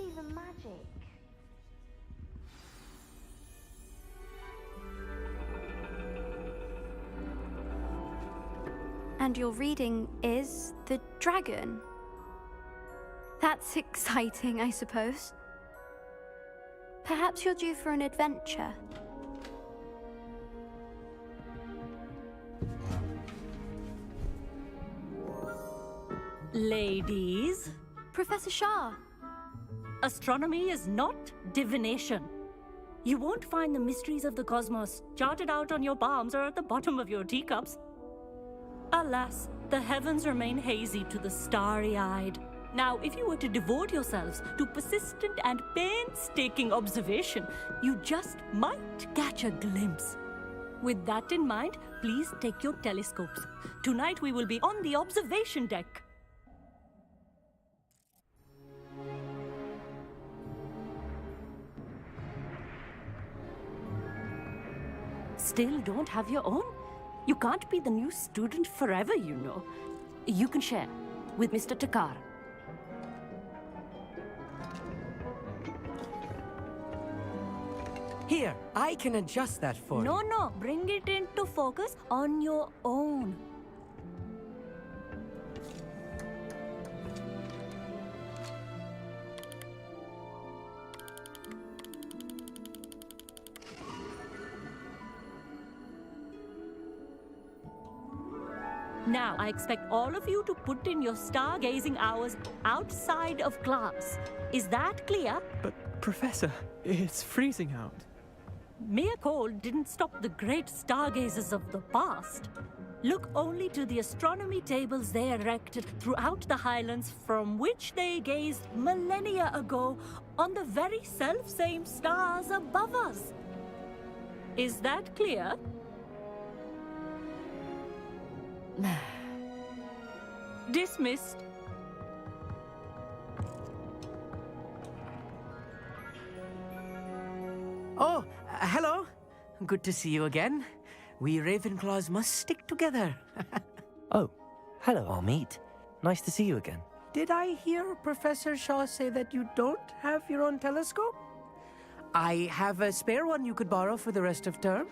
even magic. And your reading is the dragon. That's exciting, I suppose. Perhaps you're due for an adventure. Ladies, Professor Shah. astronomy is not divination. You won't find the mysteries of the cosmos charted out on your palms or at the bottom of your teacups. Alas, the heavens remain hazy to the starry-eyed. Now, if you were to devote yourselves to persistent and painstaking observation, you just might catch a glimpse. With that in mind, please take your telescopes. Tonight we will be on the observation deck. Still don't have your own? You can't be the new student forever, you know. You can share with Mr. Takar. Here, I can adjust that for you. No, bring it into focus on your own. Now, I expect all of you to put in your stargazing hours outside of class. Is that clear? But, Professor, it's freezing out. Mere cold didn't stop the great stargazers of the past. Look only to the astronomy tables they erected throughout the highlands from which they gazed millennia ago on the very self-same stars above us. Is that clear? Dismissed. Oh, hello. Good to see you again. We Ravenclaws must stick together. Oh, hello, Amit. Nice to see you again. Did I hear Professor Shaw say that you don't have your own telescope? I have a spare one you could borrow for the rest of term.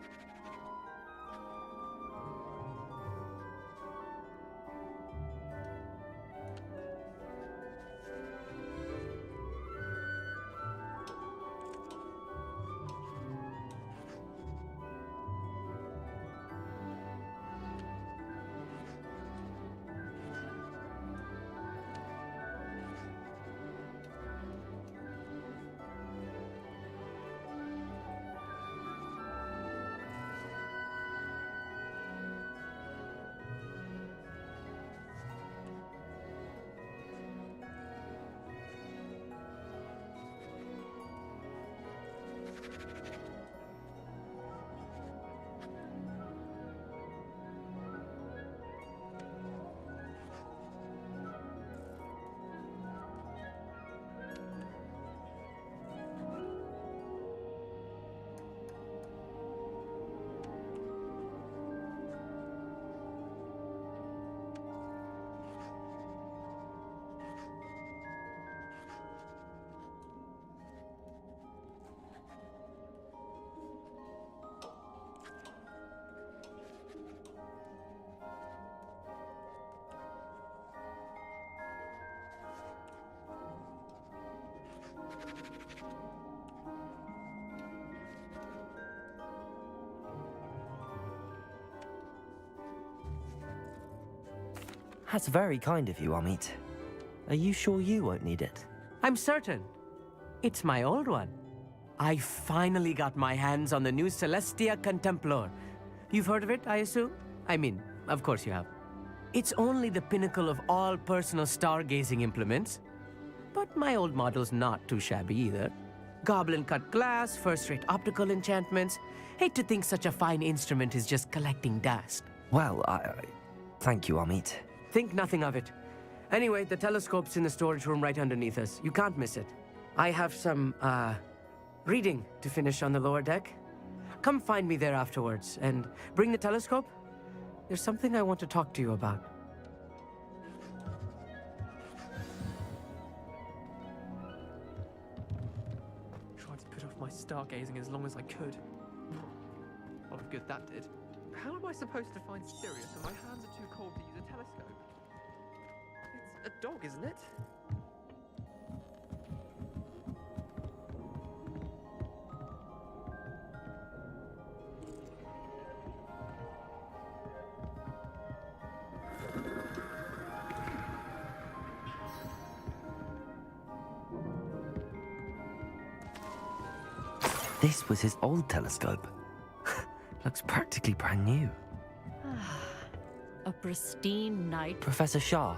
That's very kind of you, Amit. Are you sure you won't need it? I'm certain. It's my old one. I finally got my hands on the new Celestia Contemplar. You've heard of it, I assume? I mean, of course you have. It's only the pinnacle of all personal stargazing implements. But my old model's not too shabby either. Goblin-cut glass, first-rate optical enchantments. Hate to think such a fine instrument is just collecting dust. Well, thank you, Amit. Think nothing of it. Anyway, the telescope's in the storage room right underneath us. You can't miss it. I have some, reading to finish on the lower deck. Come find me there afterwards, and bring the telescope. There's something I want to talk to you about. my stargazing as long as I could. A lot of good that did. How am I supposed to find Sirius when my hands are too cold to use a telescope? It's a dog, isn't it? This was his old telescope. Looks practically brand new. A pristine night. Professor Shah,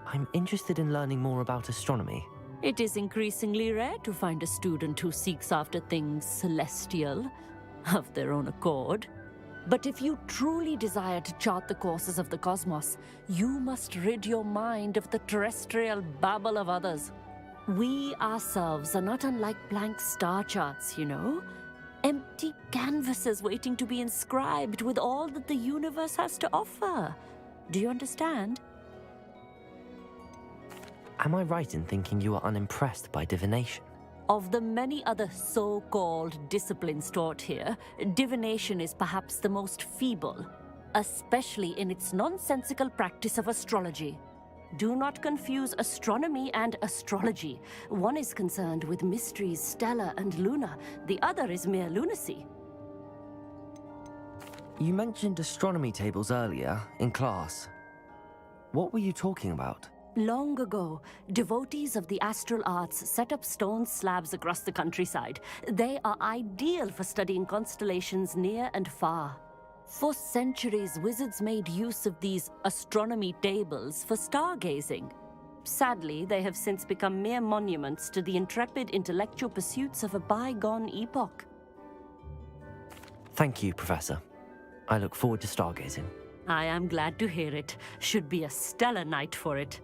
I'm interested in learning more about astronomy. It is increasingly rare to find a student who seeks after things celestial, of their own accord. But if you truly desire to chart the courses of the cosmos, you must rid your mind of the terrestrial babble of others. We ourselves are not unlike blank star charts, you know? Empty canvases waiting to be inscribed with all that the universe has to offer. Do you understand? Am I right in thinking you are unimpressed by divination? Of the many other so-called disciplines taught here, divination is perhaps the most feeble, especially in its nonsensical practice of astrology. Do not confuse astronomy and astrology. One is concerned with mysteries stellar and lunar. The other is mere lunacy. You mentioned astronomy tables earlier, in class. What were you talking about? Long ago, devotees of the astral arts set up stone slabs across the countryside. They are ideal for studying constellations near and far. For centuries, wizards made use of these astronomy tables for stargazing. Sadly, they have since become mere monuments to the intrepid intellectual pursuits of a bygone epoch. Thank you, Professor. I look forward to stargazing. I am glad to hear it. Should be a stellar night for it.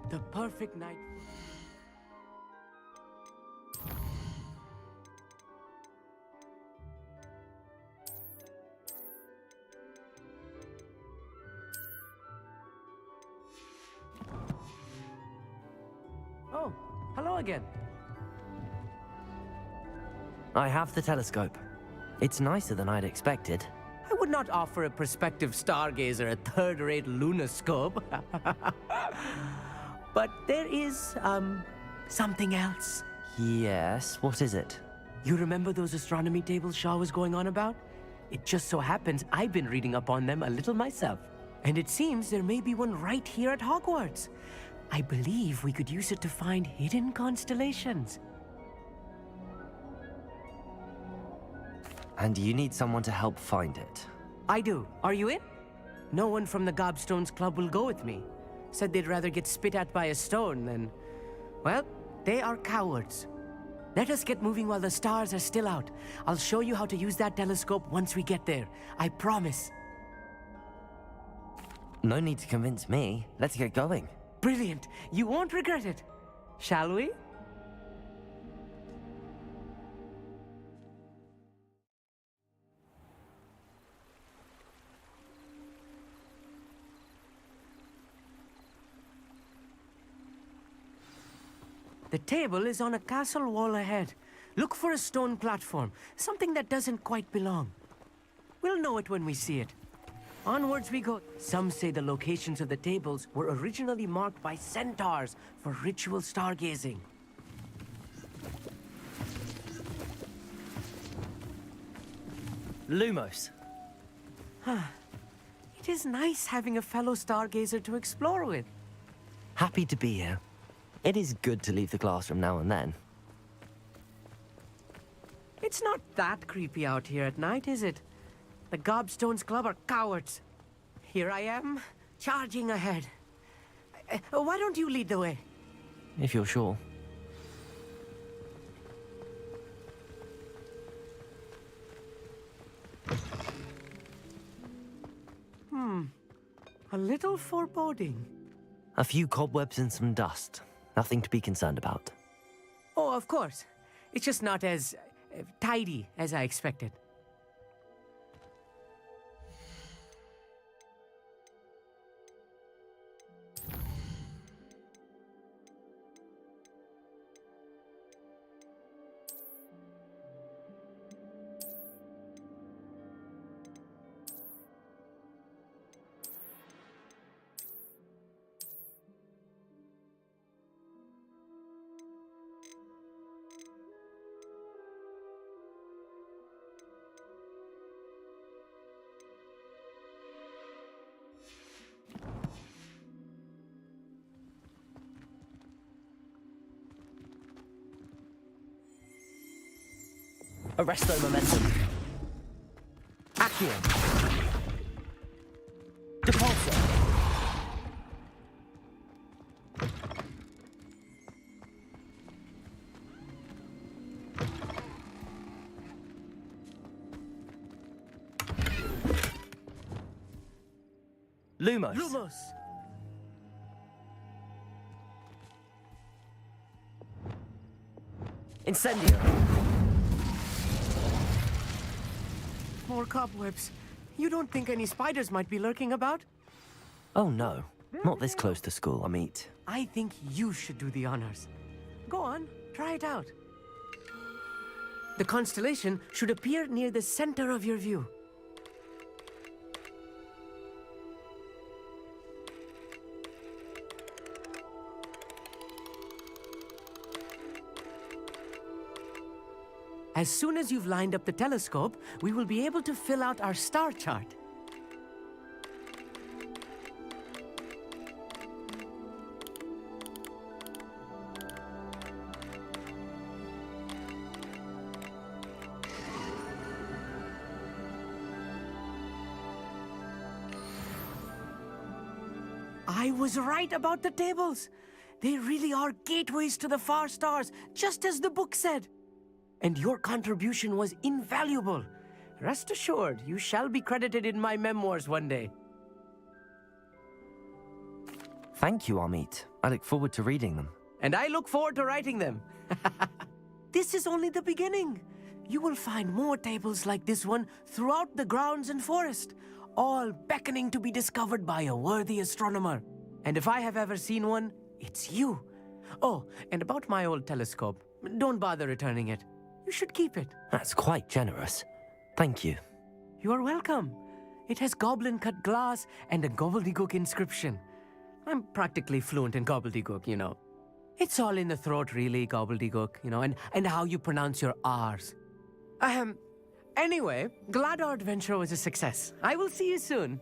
The perfect night. Oh, hello again. I have the telescope. It's nicer than I'd expected. I would not offer a prospective stargazer a third-rate lunoscope. But there is, something else. Yes, what is it? You remember those astronomy tables Shaw was going on about? It just so happens I've been reading up on them a little myself. And it seems there may be one right here at Hogwarts. I believe we could use it to find hidden constellations. And you need someone to help find it. I do. Are you in? No one from the Gobstones Club will go with me. Said they'd rather get spit at by a stone than... Well, they are cowards. Let us get moving while the stars are still out. I'll show you how to use that telescope once we get there. I promise. No need to convince me. Let's get going. Brilliant. You won't regret it. Shall we? The table is on a castle wall ahead. Look for a stone platform, something that doesn't quite belong. We'll know it when we see it. Onwards we go. Some say the locations of the tables were originally marked by centaurs for ritual stargazing. Lumos. It is nice having a fellow stargazer to explore with. Happy to be here. It is good to leave the classroom now and then. It's not that creepy out here at night, is it? The Gobstones Club are cowards. Here I am, charging ahead. Why don't you lead the way? If you're sure. A little foreboding. A few cobwebs and some dust. Nothing to be concerned about. Oh, of course. It's just not as tidy as I expected. Arresto momentum. Accio. Depulso. Lumos. Lumos! Incendio. More cobwebs. You don't think any spiders might be lurking about? Oh no. Not this close to school, Amit. I think you should do the honors. Go on, try it out. The constellation should appear near the center of your view. As soon as you've lined up the telescope, we will be able to fill out our star chart. I was right about the tables. They really are gateways to the far stars, just as the book said. And your contribution was invaluable. Rest assured, you shall be credited in my memoirs one day. Thank you, Amit. I look forward to reading them. And I look forward to writing them. This is only the beginning. You will find more tables like this one throughout the grounds and forest, all beckoning to be discovered by a worthy astronomer. And if I have ever seen one, it's you. Oh, and about my old telescope, don't bother returning it. You should keep it. That's quite generous. Thank you. You are welcome. It has goblin-cut glass and a gobbledygook inscription. I'm practically fluent in gobbledygook, you know. It's all in the throat, really, gobbledygook, you know, and how you pronounce your R's. Anyway, glad our adventure was a success. I will see you soon.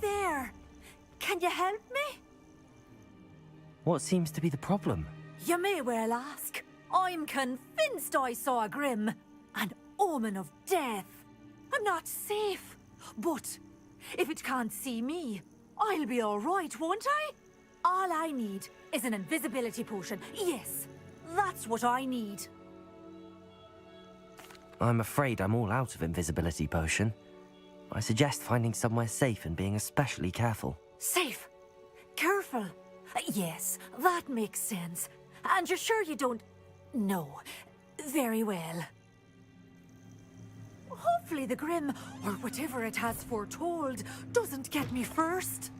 there! Can you help me? What seems to be the problem? You may well ask. I'm convinced I saw a Grim, an omen of death. I'm not safe, but if it can't see me, I'll be all right, won't I? All I need is an invisibility potion. Yes, that's what I need. I'm afraid I'm all out of invisibility potion. I suggest finding somewhere safe and being especially careful. Safe. Careful. Yes, that makes sense. And you're sure you don't... No. Very well. Hopefully the Grim, or whatever it has foretold, doesn't get me first.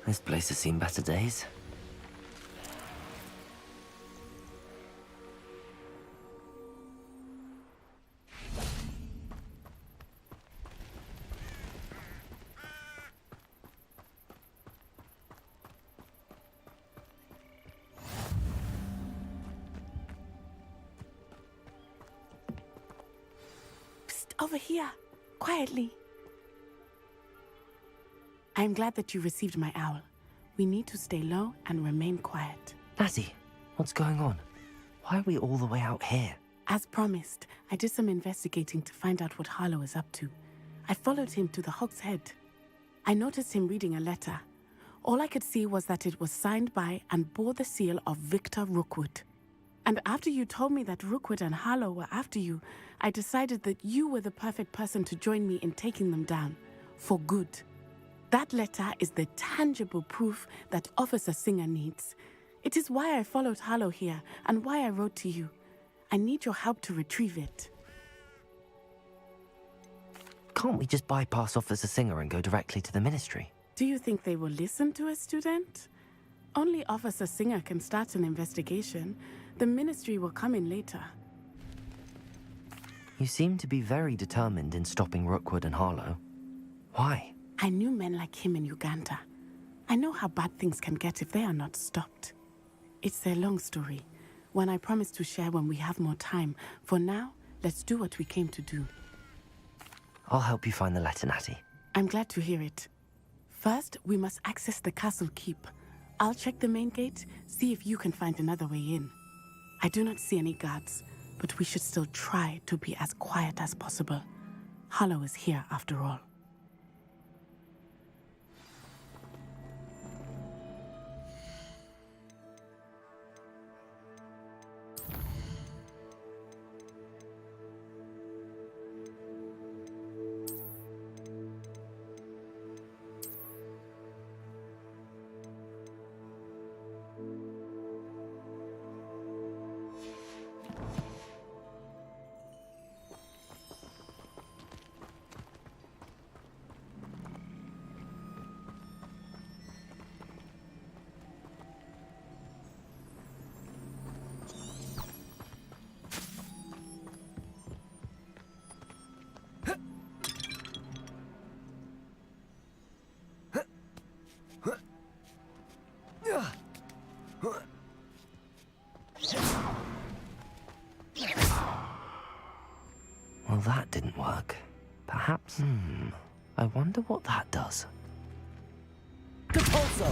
This place has seen better days. Psst, over here. Quietly. I'm glad that you received my owl. We need to stay low and remain quiet. Natty, what's going on? Why are we all the way out here? As promised, I did some investigating to find out what Harlow is up to. I followed him to the Hog's Head. I noticed him reading a letter. All I could see was that it was signed by and bore the seal of Victor Rookwood. And after you told me that Rookwood and Harlow were after you, I decided that you were the perfect person to join me in taking them down. For good. That letter is the tangible proof that Officer Singer needs. It is why I followed Harlow here and why I wrote to you. I need your help to retrieve it. Can't we just bypass Officer Singer and go directly to the Ministry? Do you think they will listen to a student? Only Officer Singer can start an investigation. The Ministry will come in later. You seem to be very determined in stopping Rookwood and Harlow. Why? I knew men like him in Uganda. I know how bad things can get if they are not stopped. It's a long story, one I promise to share when we have more time. For now, let's do what we came to do. I'll help you find the letter, Natty. I'm glad to hear it. First, we must access the castle keep. I'll check the main gate, see if you can find another way in. I do not see any guards, but we should still try to be as quiet as possible. Harlow is here after all. Well, that didn't work. Perhaps... I wonder what that does. Depulso!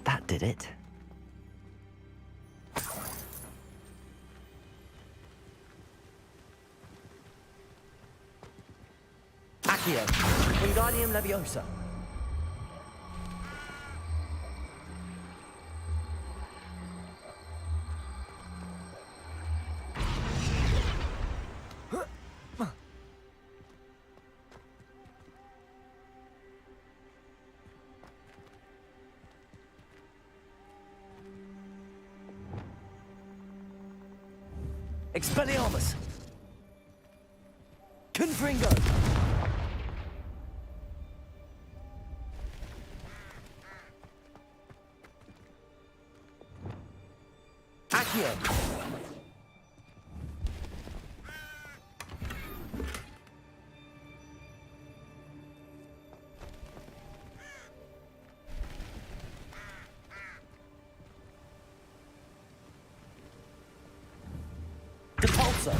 That did it. Accio. Wingardium Leviosa. Expelliarmus! Confringo! Depulso.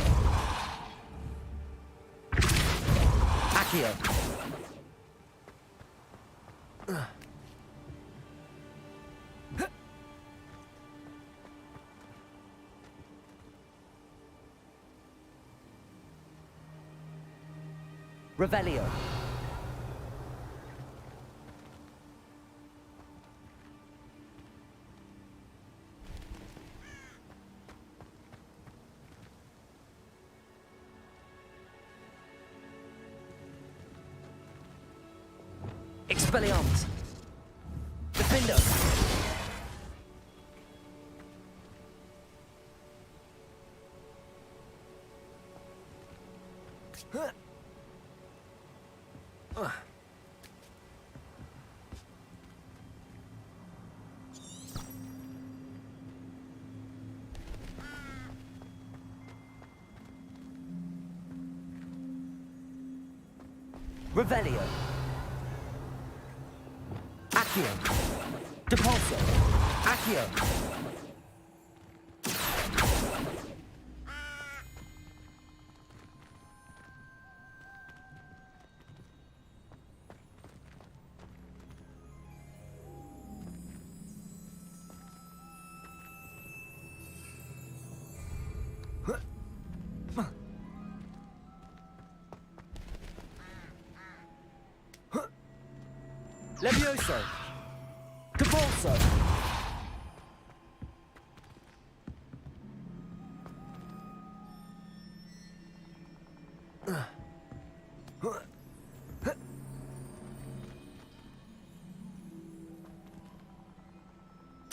Accio. Revelio. Expelliarmus. Defendo. Revelio. Accio. Depulso. Accio. Levioso. Depulso.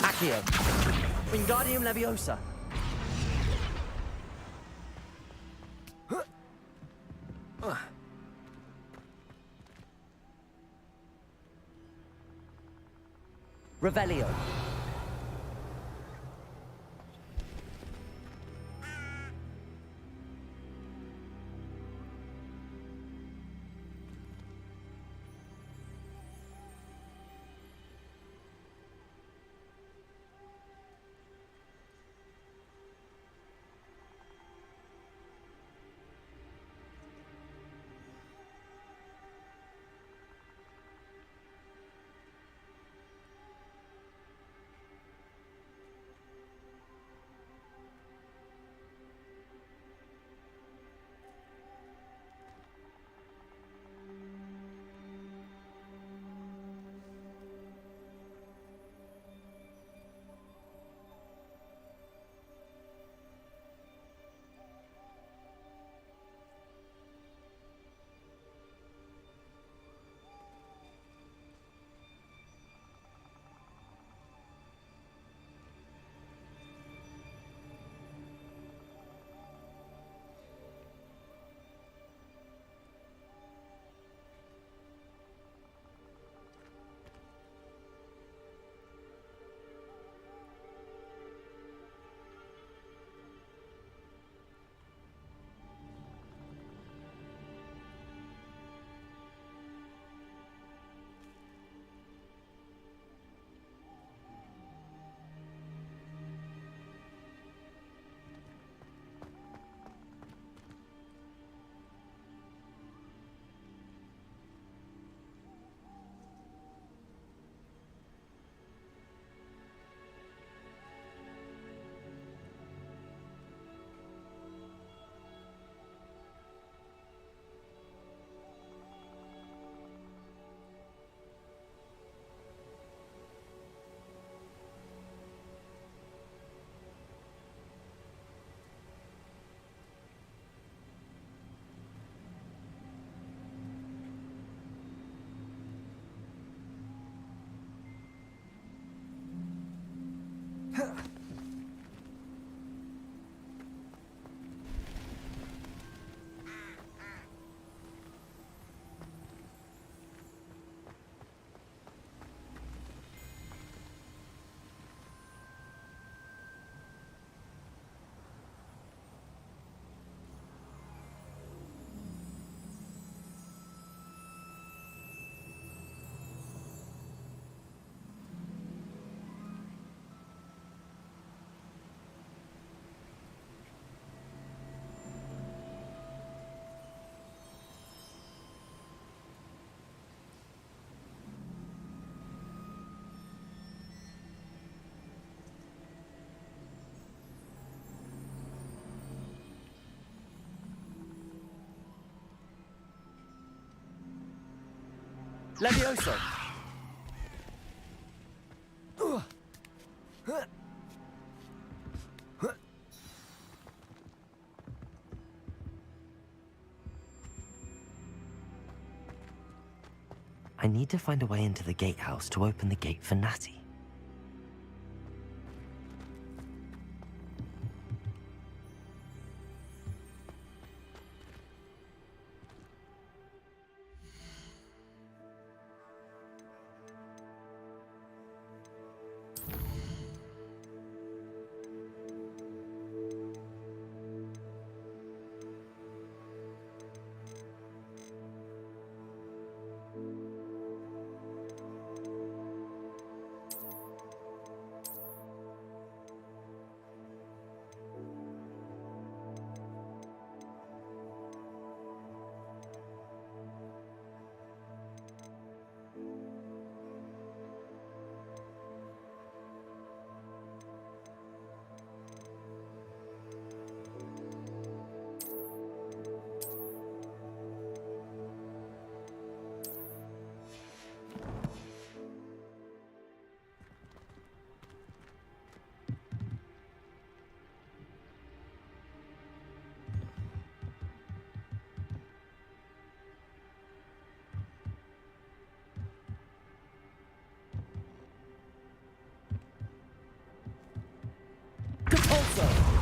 Accio. Wingardium Leviosa. Revelio. Levioso! I need to find a way into the gatehouse to open the gate for Natty. Depulso!